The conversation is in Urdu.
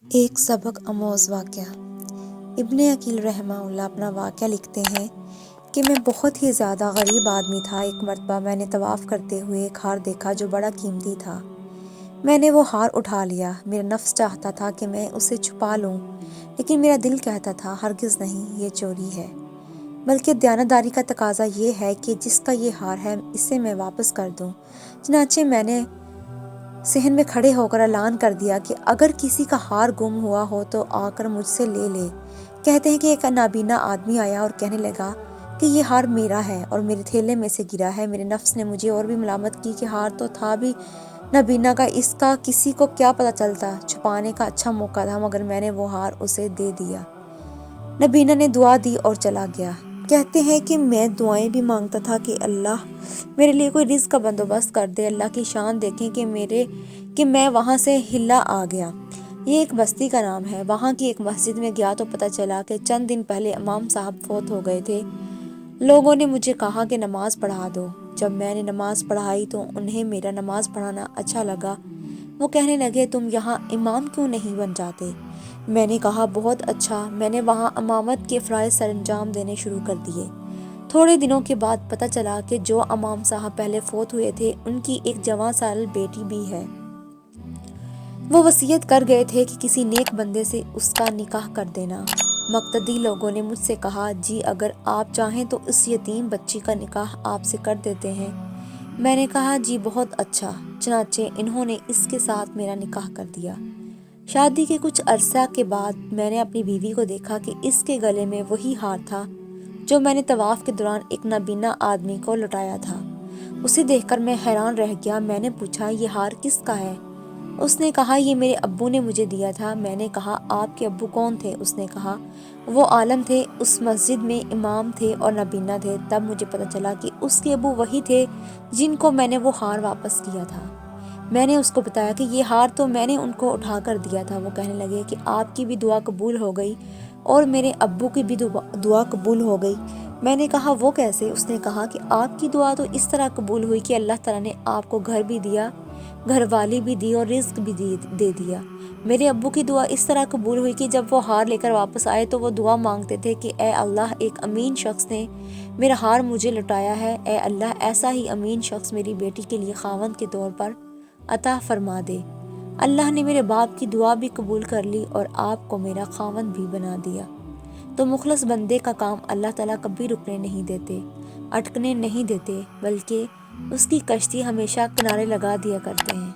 ایک سبق آموز واقعہ۔ ابن عقیل رحمہ اللہ اپنا واقعہ لکھتے ہیں کہ میں بہت ہی زیادہ غریب آدمی تھا۔ ایک مرتبہ میں نے طواف کرتے ہوئے ایک ہار دیکھا جو بڑا قیمتی تھا۔ میں نے وہ ہار اٹھا لیا۔ میرا نفس چاہتا تھا کہ میں اسے چھپا لوں، لیکن میرا دل کہتا تھا ہرگز نہیں، یہ چوری ہے، بلکہ دیانتداری کا تقاضا یہ ہے کہ جس کا یہ ہار ہے اسے میں واپس کر دوں۔ چنانچہ میں نے صحن میں کھڑے ہو کر اعلان کر دیا کہ اگر کسی کا ہار گم ہوا ہو تو آ کر مجھ سے لے لے۔ کہتے ہیں کہ ایک نابینا آدمی آیا اور کہنے لگا کہ یہ ہار میرا ہے اور میرے تھیلے میں سے گرا ہے۔ میرے نفس نے مجھے اور بھی ملامت کی کہ ہار تو تھا بھی نابینا کا، اس کا کسی کو کیا پتہ چلتا، چھپانے کا اچھا موقع تھا، مگر میں نے وہ ہار اسے دے دیا۔ نابینا نے دعا دی اور چلا گیا۔ کہتے ہیں کہ میں دعائیں بھی مانگتا تھا کہ اللہ میرے لیے کوئی رزق کا بندوبست کر دے۔ اللہ کی شان دیکھیں کہ میں وہاں سے ہلا آ گیا۔ یہ ایک بستی کا نام ہے۔ وہاں کی ایک مسجد میں گیا تو پتہ چلا کہ چند دن پہلے امام صاحب فوت ہو گئے تھے۔ لوگوں نے مجھے کہا کہ نماز پڑھا دو۔ جب میں نے نماز پڑھائی تو انہیں میرا نماز پڑھانا اچھا لگا۔ وہ کہنے لگے تم یہاں امام کیوں نہیں بن جاتے؟ میں نے کہا بہت اچھا۔ میں نے وہاں امامت کے فرائض سر انجام دینے شروع کر دیے۔ تھوڑے دنوں کے بعد پتہ چلا کہ جو امام صاحب پہلے فوت ہوئے تھے ان کی ایک جوان سال بیٹی بھی ہے۔ وہ وصیت کر گئے تھے کہ کسی نیک بندے سے اس کا نکاح کر دینا۔ مقتدی لوگوں نے مجھ سے کہا جی اگر آپ چاہیں تو اس یتیم بچی کا نکاح آپ سے کر دیتے ہیں۔ میں نے کہا جی بہت اچھا۔ چنانچہ انہوں نے اس کے ساتھ میرا نکاح کر دیا۔ شادی کے کچھ عرصہ کے بعد میں نے اپنی بیوی کو دیکھا کہ اس کے گلے میں وہی ہار تھا جو میں نے طواف کے دوران ایک نابینا آدمی کو لٹایا تھا۔ اسے دیکھ کر میں حیران رہ گیا۔ میں نے پوچھا یہ ہار کس کا ہے؟ اس نے کہا یہ میرے ابو نے مجھے دیا تھا۔ میں نے کہا آپ کے ابو کون تھے؟ اس نے کہا وہ عالم تھے، اس مسجد میں امام تھے اور نابینا تھے۔ تب مجھے پتہ چلا کہ اس کے ابو وہی تھے جن کو میں نے وہ ہار واپس کیا تھا۔ میں نے اس کو بتایا کہ یہ ہار تو میں نے ان کو اٹھا کر دیا تھا۔ وہ کہنے لگے کہ آپ کی بھی دعا قبول ہو گئی اور میرے ابو کی بھی دعا قبول ہو گئی۔ میں نے کہا وہ کیسے؟ اس نے کہا کہ آپ کی دعا تو اس طرح قبول ہوئی کہ اللہ تعالیٰ نے آپ کو گھر بھی دیا، گھر والی بھی دی اور رزق بھی دے دیا۔ میرے ابو کی دعا اس طرح قبول ہوئی کہ جب وہ ہار لے کر واپس آئے تو وہ دعا مانگتے تھے کہ اے اللہ ایک امین شخص نے میرا ہار مجھے لٹایا ہے، اے اللہ ایسا ہی امین شخص میری بیٹی کے لیے خاوند کے طور پر عطا فرما دے۔ اللہ نے میرے باپ کی دعا بھی قبول کر لی اور آپ کو میرا خاوند بھی بنا دیا۔ تو مخلص بندے کا کام اللہ تعالیٰ کبھی رکنے نہیں دیتے، اٹکنے نہیں دیتے، بلکہ اس کی کشتی ہمیشہ کنارے لگا دیا کرتے ہیں۔